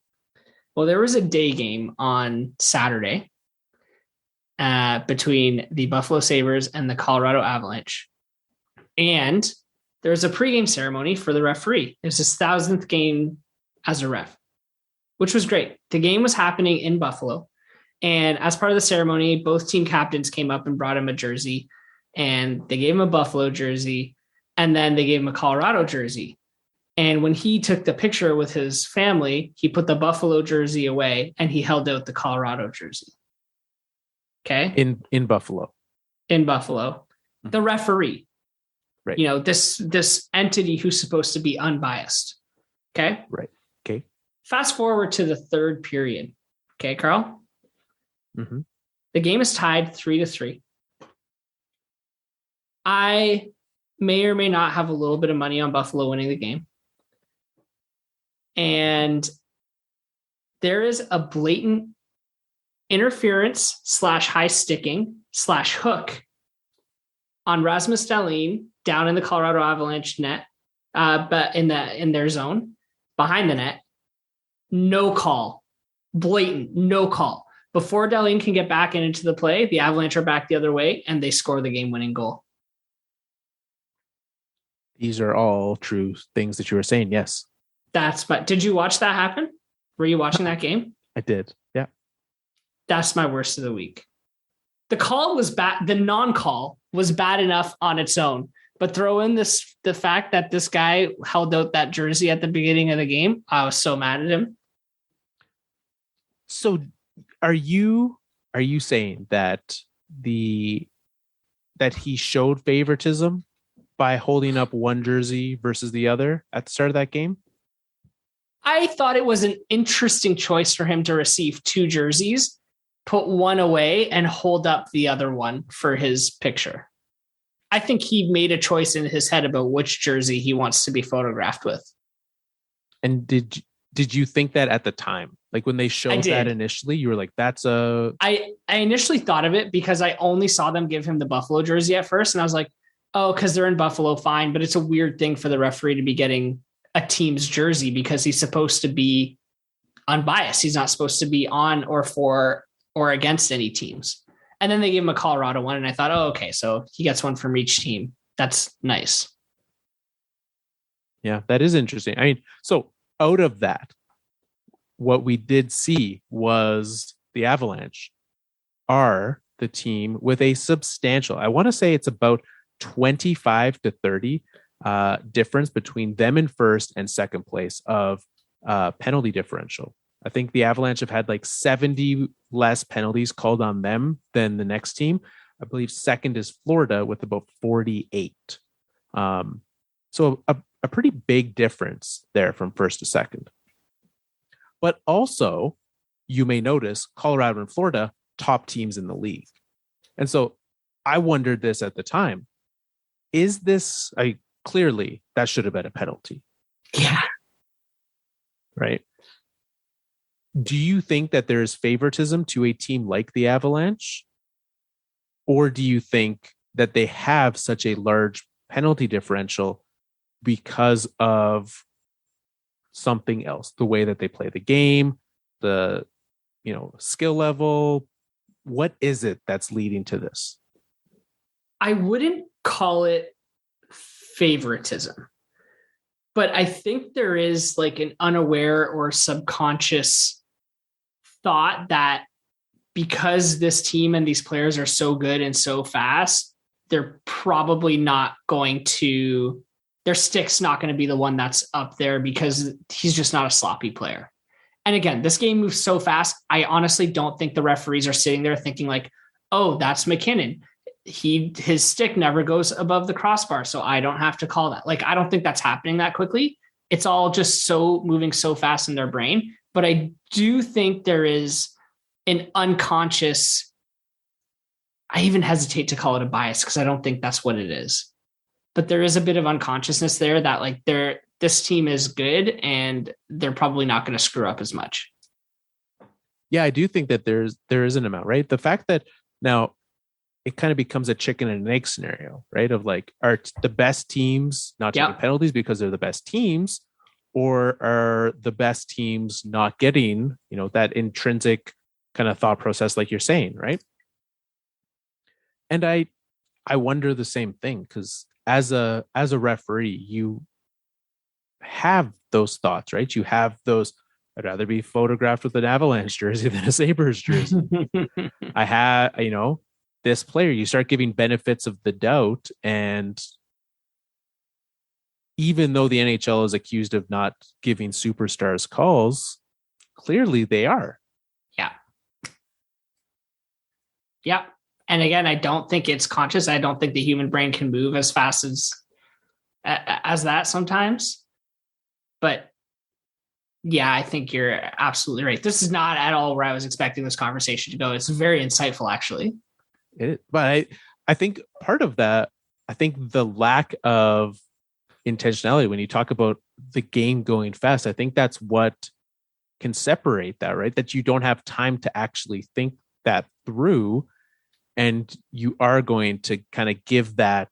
Well, there was a day game on Saturday between the Buffalo Sabres and the Colorado Avalanche. And there was a pregame ceremony for the referee. It was his 1,000th game as a ref, which was great. The game was happening in Buffalo. And as part of the ceremony, both team captains came up and brought him a jersey. And they gave him a Buffalo jersey. And then they gave him a Colorado jersey. And when he took the picture with his family, he put the Buffalo jersey away and he held out the Colorado jersey. Okay. In Buffalo. In Buffalo. The referee. Right. This entity who's supposed to be unbiased. Okay. Right. Okay. Fast forward to the 3rd period. Okay, Carl? Mm-hmm. The game is tied 3-3. I may or may not have a little bit of money on Buffalo winning the game. And there is a blatant interference / high sticking / hook on Rasmus Dahlin down in the Colorado Avalanche net, but in their zone behind the net. No call, blatant, no call. Before Dahlin can get back into the play, the Avalanche are back the other way and they score the game-winning goal. These are all true things that you were saying. Yes. But did you watch that happen? Were you watching that game? I did. Yeah. That's my worst of the week. The call was bad. The non-call was bad enough on its own, but throw in the fact that this guy held out that jersey at the beginning of the game. I was so mad at him. So are you saying that that he showed favoritism by holding up one jersey versus the other at the start of that game? I thought it was an interesting choice for him to receive two jerseys, put one away, and hold up the other one for his picture. I think he made a choice in his head about which jersey he wants to be photographed with. And did you think that at the time? Like when they showed that initially, you were like, that's a... I initially thought of it because I only saw them give him the Buffalo jersey at first. And I was like, oh, because they're in Buffalo, fine. But it's a weird thing for the referee to be getting a team's jersey because he's supposed to be unbiased. He's not supposed to be on or for or against any teams. And then they gave him a Colorado one. And I thought, oh, okay, so he gets one from each team. That's nice. Yeah, that is interesting. I mean, so out of that, what we did see was the Avalanche are the team with a substantial, I want to say it's about 25 to 30 difference between them in first and second place of penalty differential. I think the Avalanche have had like 70 less penalties called on them than the next team. I believe second is Florida with about 48. So a pretty big difference there from first to second. But also, you may notice Colorado and Florida, top teams in the league. And so I wondered this at the time. Is this, clearly that should have been a penalty. Yeah. Right. Do you think that there is favoritism to a team like the Avalanche? Or do you think that they have such a large penalty differential because of something else, the way that they play the game, the skill level? What is it that's leading to this? I wouldn't call it favoritism, but I think there is like an unaware or subconscious thought that because this team and these players are so good and so fast, they're probably not going to, their stick's not going to be the one that's up there because he's just not a sloppy player. And again, this game moves so fast. I honestly don't think the referees are sitting there thinking like, oh, that's McKinnon. His stick never goes above the crossbar, so I don't have to call that. Like, I don't think that's happening that quickly. It's all just so moving so fast in their brain. But I do think there is an unconscious, I even hesitate to call it a bias because I don't think that's what it is. But there is a bit of unconsciousness there that like this team is good and they're probably not going to screw up as much. Yeah, I do think that there is an amount, right? The fact that now it kind of becomes a chicken and an egg scenario, right? Of like, are the best teams not taking penalties because they're the best teams, or are the best teams not getting, that intrinsic kind of thought process, like you're saying, right? And I wonder the same thing because as a referee, you have those thoughts, right? You have those. I'd rather be photographed with an Avalanche jersey than a Sabres jersey. I have, this player, you start giving benefits of the doubt. And even though the NHL is accused of not giving superstars calls, clearly they are. Yeah. Yeah. And again, I don't think it's conscious. I don't think the human brain can move as fast as that sometimes. But yeah, I think you're absolutely right. This is not at all where I was expecting this conversation to go. It's very insightful, actually. But I think part of that, I think the lack of intentionality, when you talk about the game going fast, I think that's what can separate that, right? That you don't have time to actually think that through. And you are going to kind of give that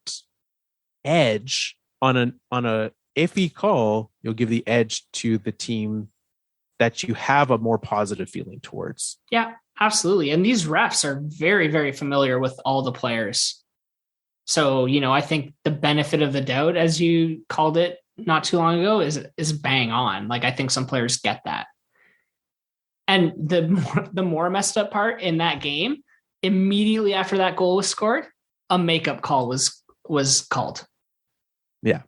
edge on a iffy call, you'll give the edge to the team that you have a more positive feeling towards. Yeah, absolutely. And these refs are very, very familiar with all the players. So, I think the benefit of the doubt, as you called it not too long ago, is bang on. Like, I think some players get that. And the more messed up part in that game, immediately after that goal was scored, a makeup call was called. Yeah.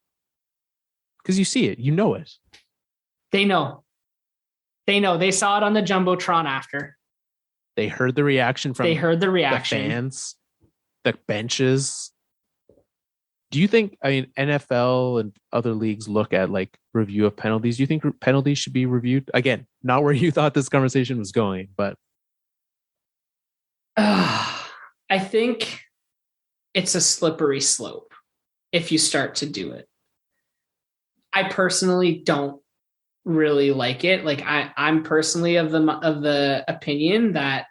Because you see it, you know it. They know. They know. They saw it on the Jumbotron after. They heard the reaction from the fans, the benches. Do you think, NFL and other leagues look at like review of penalties? Do you think penalties should be reviewed? Again, not where you thought this conversation was going, but. I think it's a slippery slope if you start to do it. I personally don't really like it. Like I'm personally of the opinion that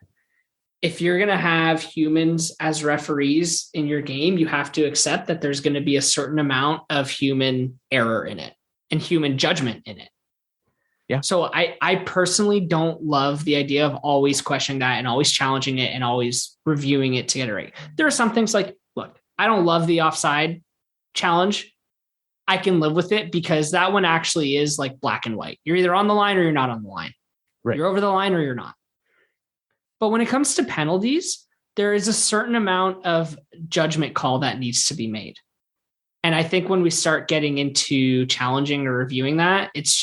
if you're going to have humans as referees in your game, you have to accept that there's going to be a certain amount of human error in it and human judgment in it. Yeah. So I personally don't love the idea of always questioning that and always challenging it and always reviewing it to get it right. There are some things like, look, I don't love the offside challenge. I can live with it because that one actually is like black and white. You're either on the line or you're not on the line. Right. You're over the line or you're not. But when it comes to penalties, there is a certain amount of judgment call that needs to be made. And I think when we start getting into challenging or reviewing that, it's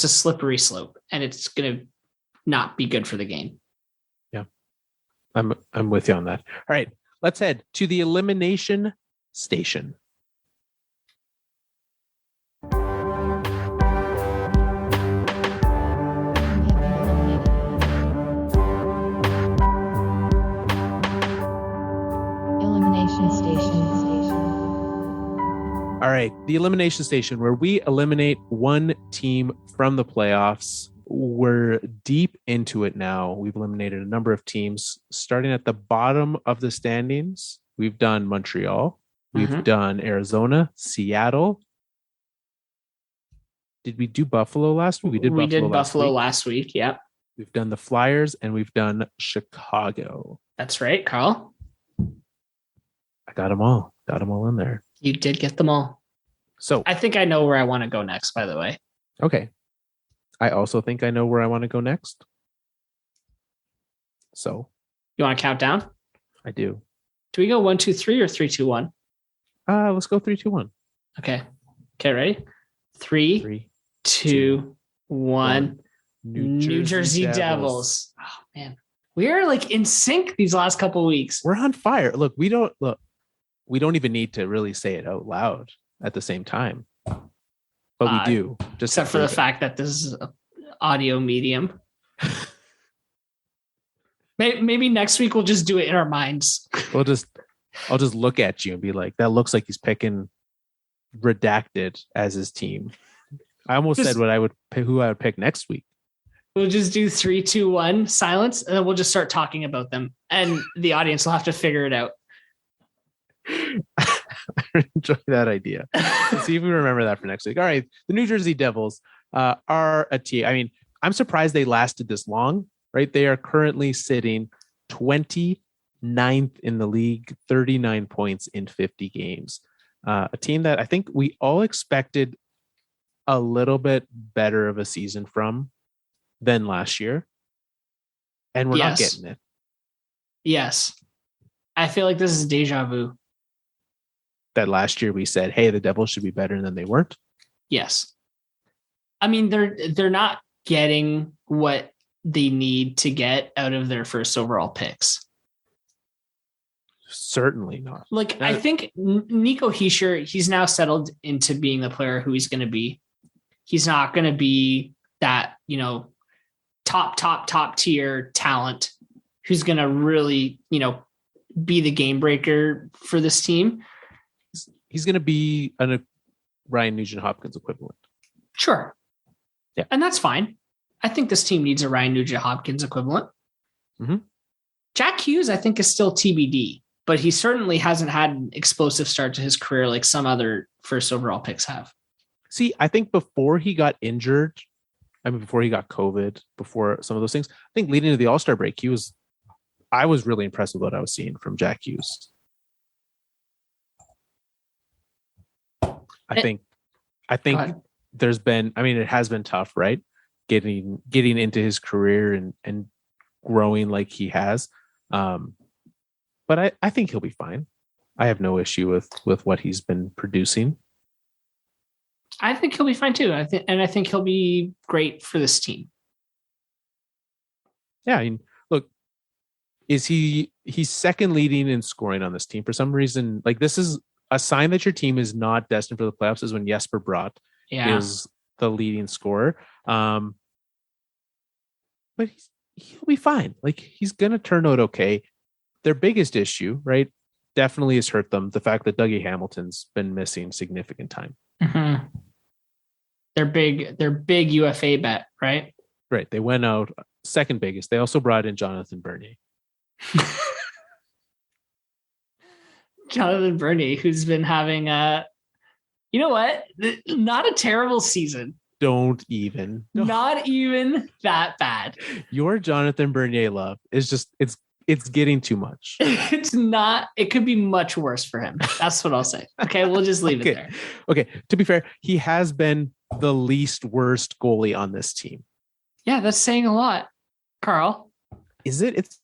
a slippery slope and it's going to not be good for the game. Yeah. I'm with you on that. All right, let's head to the Elimination Station. All right, the Elimination Station, where we eliminate one team from the playoffs. We're deep into it now. We've eliminated a number of teams. Starting at the bottom of the standings, we've done Montreal. We've done Arizona, Seattle. Did we do Buffalo last week? We did Buffalo last week. Yep. We've done the Flyers and we've done Chicago. That's right, Carl. I got them all. Got them all in there. You did get them all. So I think I know where I want to go next, by the way. Okay. I also think I know where I want to go next. So you want to count down? I do. Do we go 1, 2, 3 or 3, 2, 1? Let's go 3, 2, 1. Okay. Okay, ready? 3, 2, 1. New Jersey Devils. Oh man. We are like in sync these last couple of weeks. We're on fire. Look, we don't even need to really say it out loud at the same time. But we do. Just except for the fact that this is an audio medium. Maybe next week we'll just do it in our minds. I'll just look at you and be like, that looks like he's picking Redacted as his team. I almost said who I would pick next week. We'll just do 3, 2, 1 silence, and then we'll just start talking about them, and the audience will have to figure it out. I enjoy that idea. Let's see if we remember that for next week. All right, the New Jersey Devils are a team. I mean, I'm surprised they lasted this long. Right, they are currently sitting 29th in the league, 39 points in 50 games. A team that I think we all expected a little bit better of a season from than last year. And we're not getting it. Yes. I feel like this is deja vu. That last year we said, hey, the Devils should be better, and then they weren't. Yes. I mean, they're not getting what they need to get out of their first overall picks. Certainly not. I think Nico Hischier, he's now settled into being the player who he's going to be. He's not going to be that, top tier talent who's going to really, be the game breaker for this team. He's going to be a Ryan Nugent-Hopkins equivalent. Sure. Yeah. And that's fine. I think this team needs a Ryan Nugent-Hopkins equivalent. Mm-hmm. Jack Hughes, I think, is still TBD, but he certainly hasn't had an explosive start to his career like some other first overall picks have. See, I think before he got injured, before he got COVID, before some of those things, I think leading into the All-Star break, I was really impressed with what I was seeing from Jack Hughes. I think there's been, it has been tough, right? Getting into his career and growing like he has. But I think he'll be fine. I have no issue with what he's been producing. I think he'll be fine too. I think he'll be great for this team. Yeah, I mean, look, he's second leading in scoring on this team for some reason. Like, this is a sign that your team is not destined for the playoffs is when Jesper Bratt is the leading scorer. But he'll be fine. Like, he's gonna turn out okay. Their biggest issue, right, definitely has hurt them. The fact that Dougie Hamilton's been missing significant time. Mm-hmm. Their big UFA bet, right? Right. They went out second biggest. They also brought in Jonathan Bernier. Jonathan Bernier, who's been having you know what? Not a terrible season. Don't even. Not even that bad. Your Jonathan Bernier love is just it's getting too much. It's not. It could be much worse for him. That's what I'll say. Okay, we'll just leave it there. Okay. To be fair, he has been the least worst goalie on this team. Yeah, that's saying a lot, Carl. Is it? That's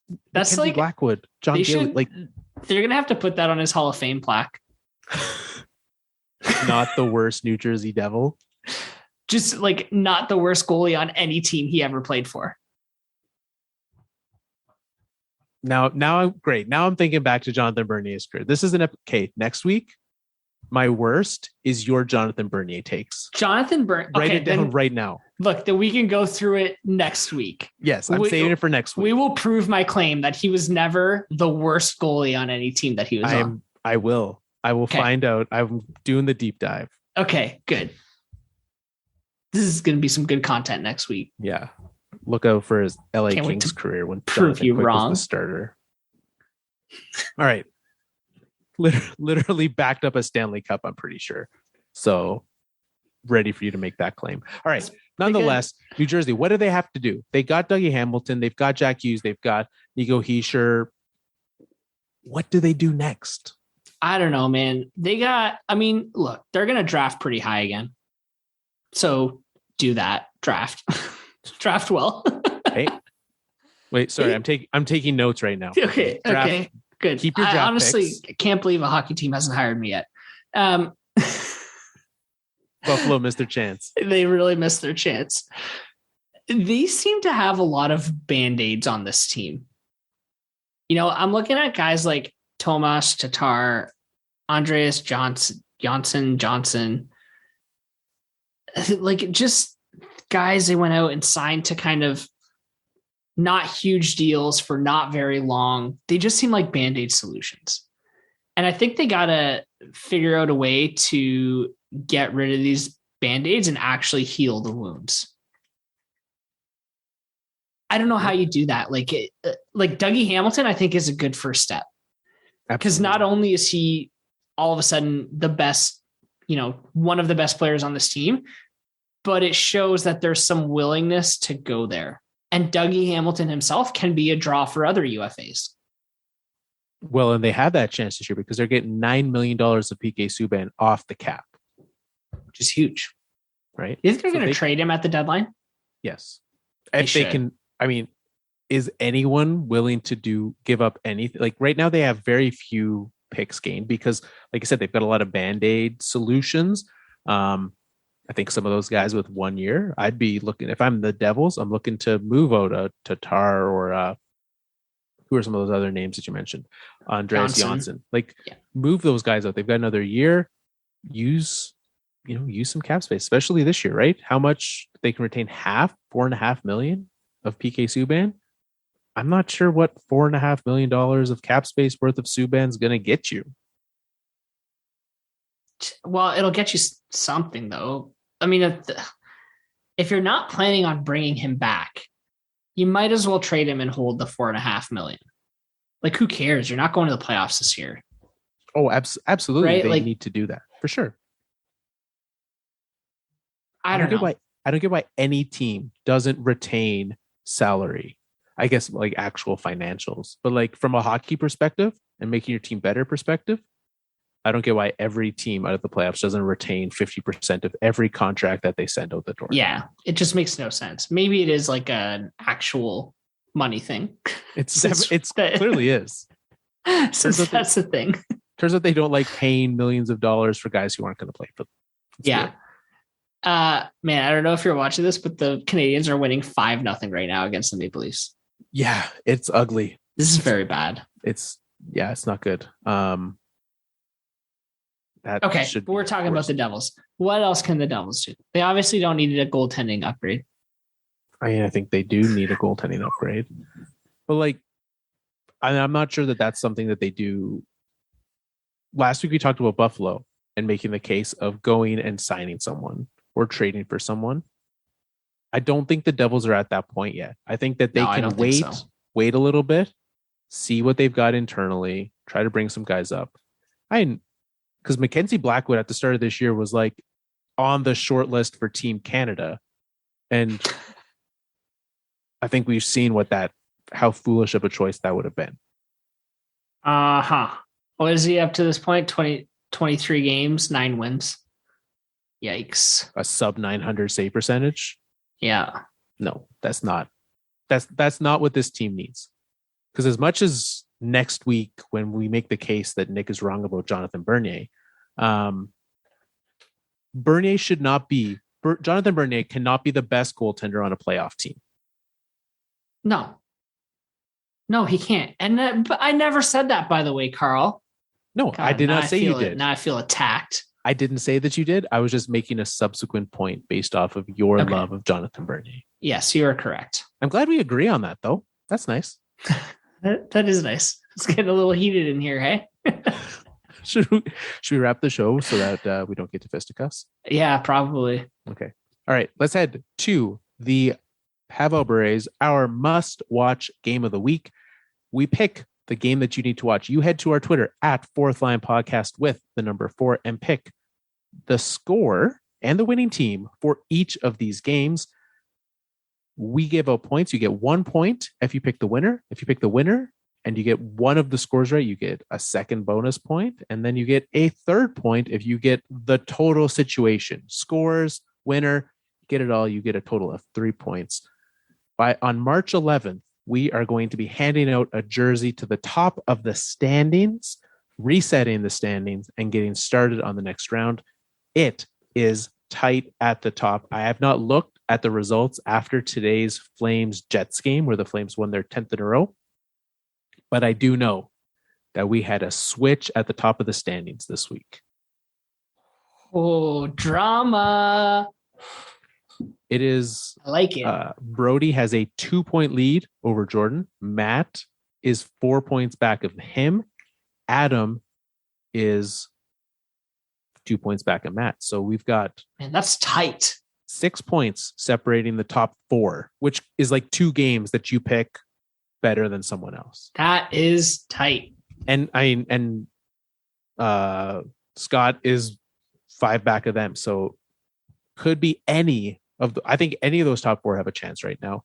Mackenzie like Blackwood, John Gilly. Like, they're gonna have to put that on his Hall of Fame plaque. Not the worst New Jersey Devil. Just like not the worst goalie on any team he ever played for. Now I'm great. Now I'm thinking back to Jonathan Bernier's career. This is okay. Next week, my worst is your Jonathan Bernier takes. Jonathan Bernier. Write it down right now. Look, that we can go through it next week. Yes, I'm saving it for next week. We will prove my claim that he was never the worst goalie on any team that he was on. I will find out. I'm doing the deep dive. Okay, good. This is going to be some good content next week. Yeah. Look out for his LA Kings career when prove you wrong. Was the starter. All right. Literally backed up a Stanley Cup, I'm pretty sure. So ready for you to make that claim. All right. Nonetheless, New Jersey, what do they have to do? They got Dougie Hamilton. They've got Jack Hughes. They've got Nico Hischier. What do they do next? I don't know, man. Look, they're going to draft pretty high again. So do that. Draft. Draft well. Hey. Wait, sorry. I'm taking notes right now. Okay. Draft, okay. Good. Keep your draft honestly picks. Can't believe a hockey team hasn't hired me yet. Buffalo missed their chance. They really missed their chance. They seem to have a lot of Band-Aids on this team. You know, I'm looking at guys like Tomas Tatar, Andreas Johnson, like just guys they went out and signed to kind of not huge deals for not very long. They just seem like Band-Aid solutions. And I think they got to figure out a way to get rid of these Band-Aids and actually heal the wounds. I don't know how you do that. Like Dougie Hamilton, I think is a good first step. Because not only is he all of a sudden the best, one of the best players on this team, but it shows that there's some willingness to go there. And Dougie Hamilton himself can be a draw for other UFAs. Well, and they have that chance this year because they're getting $9 million of PK Subban off the cap, which is huge, right? You think they're going to trade him at the deadline? Yes. If they can, is anyone willing to give up anything? Like right now they have very few picks gained because, like I said, they've got a lot of Band-Aid solutions. I think some of those guys with 1 year, I'd be looking, if I'm the Devils, I'm looking to move out to Tatar or who are some of those other names that you mentioned? Andreas Johnson. Move those guys out. They've got another year. Use some cap space, especially this year, right? How much they can retain $4.5 million of PK Subban. I'm not sure what $4.5 million of cap space worth of Subban's going to get you. Well, it'll get you something though. If you're not planning on bringing him back, you might as well trade him and hold the $4.5 million. Like, who cares? You're not going to the playoffs this year. Oh, absolutely. Right? They need to do that for sure. I don't know. I don't get why any team doesn't retain salary. I guess like actual financials, but like from a hockey perspective and making your team better perspective, I don't get why every team out of the playoffs doesn't retain 50% of every contract that they send out the door. Yeah, it just makes no sense. Maybe it is like an actual money thing. It clearly is. Since that's the thing. Turns out they don't like paying millions of dollars for guys who aren't going to play for them. Yeah. Man, I don't know if you're watching this, but the Canadians are winning 5-0 right now against the Maple Leafs. Yeah, it's ugly. This is very bad. It's not good. Okay, but we're talking about the Devils. What else can the Devils do? They obviously don't need a goaltending upgrade. I think they do need a goaltending upgrade. But like, I'm not sure that that's something that they do. Last week we talked about Buffalo and making the case of going and signing someone or trading for someone. I don't think the Devils are at that point yet. I think that they can wait a little bit, see what they've got internally, try to bring some guys up. Because Mackenzie Blackwood at the start of this year was like on the short list for Team Canada. And I think we've seen how foolish of a choice that would have been. What is he up to this point? 23 games, 9 wins. Yikes. A sub 900 save percentage? Yeah. No, that's not what this team needs. Because as much as next week, when we make the case that Nick is wrong about Jonathan Bernier, Jonathan Bernier cannot be the best goaltender on a playoff team. No, he can't. And but I never said that, by the way, Carl. No, God, I did not say you did. Now I feel attacked. I didn't say that you did. I was just making a subsequent point based off of your love of Jonathan Bernier. Yes, you are correct. I'm glad we agree on that, though. That's nice. That is nice. It's getting a little heated in here, hey? Should we wrap the show so that we don't get to fisticuffs? Yeah, probably. Okay. All right. Let's head to the Pavel Bure's, our must-watch game of the week. We pick the game that you need to watch. You head to our Twitter at Fourth Line Podcast with the number 4 and pick the score and the winning team for each of these games. We give out points. You get 1 point if you pick the winner. If you pick the winner and you get one of the scores right, you get a second bonus point. And then you get a third point if you get the total situation. Scores, winner, get it all. You get a total of 3 points. On March 11th, we are going to be handing out a jersey to the top of the standings, resetting the standings, and getting started on the next round. It is tight at the top. I have not looked at the results after today's Flames Jets game where the Flames won their 10th in a row, but I do know that we had a switch at the top of the standings this week. Oh, drama. It is. I like it. Brody has a 2-point lead over Jordan. Matt is 4 points back of him. Adam is 2 points back of Matt. So we've got. Man, that's tight. 6 points separating the top 4, which is like 2 games that you pick better than someone else. That is tight. And Scott is 5 back of them. So could be I think any of those top 4 have a chance right now,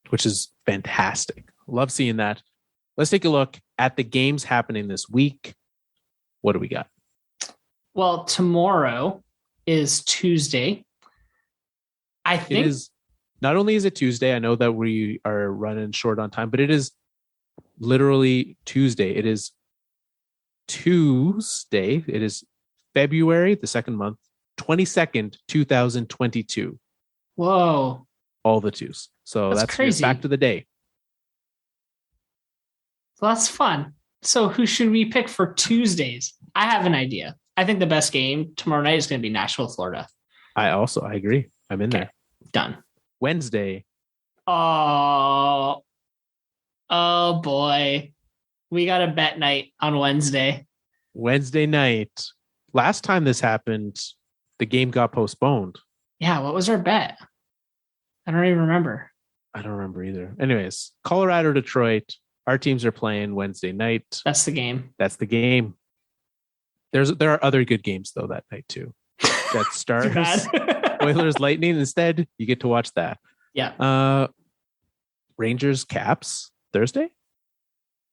which is fantastic. Love seeing that. Let's take a look at the games happening this week. What do we got? Well, tomorrow is Tuesday. I think not only is it Tuesday, I know that we are running short on time, but it is literally Tuesday. It is Tuesday. It is February, the second month, 22nd, 2022. Whoa. All the twos. So that's crazy. Back to the day. Well, that's fun. So who should we pick for Tuesdays? I have an idea. I think the best game tomorrow night is going to be Nashville, Florida. I agree. I'm in there. Done. Wednesday. Oh boy. We got a bet night on Wednesday. Wednesday night. Last time this happened, the game got postponed. Yeah, what was our bet? I don't even remember. I don't remember either. Anyways, Colorado, Detroit. Our teams are playing Wednesday night. That's the game. That's the game. There are other good games though that night too. Jets Stars, Oilers Lightning. Instead, you get to watch that. Yeah. Rangers Caps Thursday.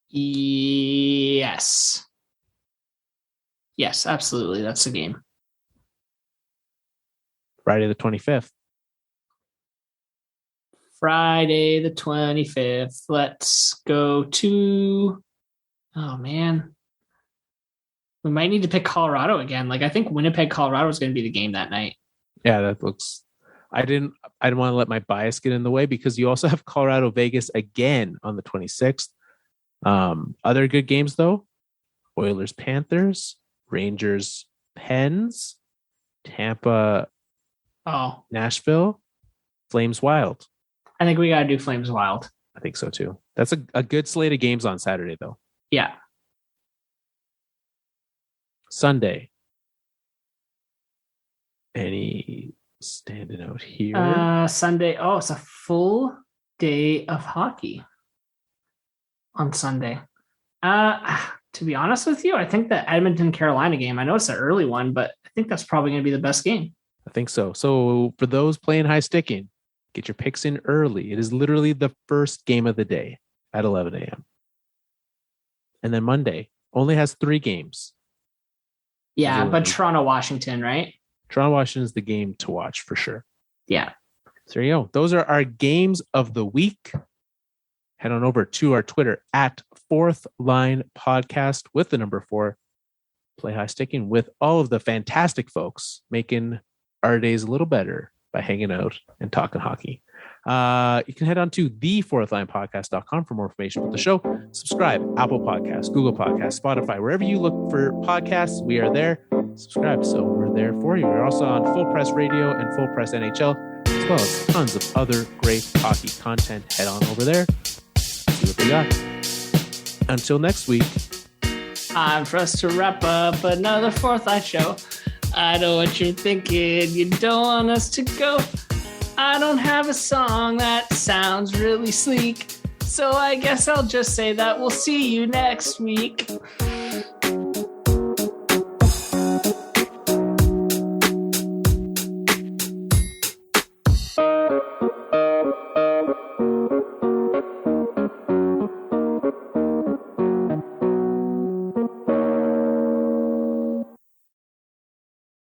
Yes. Yes, absolutely. That's the game. Friday the 25th. Friday the 25th. Let's go to. Oh man. We might need to pick Colorado again. Like I think Winnipeg, Colorado is going to be the game that night. Yeah, that looks I didn't want to let my bias get in the way because you also have Colorado Vegas again on the 26th. Other good games though: Oilers Panthers, Rangers Pens, Tampa Nashville, Flames Wild. I think we got to do Flames Wild. I think so too. That's a good slate of games on Saturday though. Yeah. Sunday. Any standing out here? Sunday. Oh, it's a full day of hockey on Sunday. To be honest with you, I think the Edmonton Carolina game, I know it's an early one, but I think that's probably going to be the best game. I think so. So for those playing high sticking, get your picks in early. It is literally the first game of the day at 11 a.m. And then Monday only has 3 games. Yeah, but Toronto, Washington, right? Toronto, Washington is the game to watch for sure. Yeah. So there you go. Those are our games of the week. Head on over to our Twitter at Fourth Line Podcast with the number 4. Play high sticking with all of the fantastic folks making our days a little better by hanging out and talking hockey. You can head on to thefourthlinepodcast.com for more information about the show. Subscribe, Apple Podcasts, Google Podcasts, Spotify, wherever you look for podcasts, we are there. Subscribe, so we're there for you. We're also on Full Press Radio and Full Press NHL, as well as tons of other great hockey content. Head on over there, see what we got. Until next week. Time for us to wrap up another Fourth Line show. I know what you're thinking. You don't want us to go. I don't have a song that sounds really sleek, so I guess I'll just say that we'll see you next week.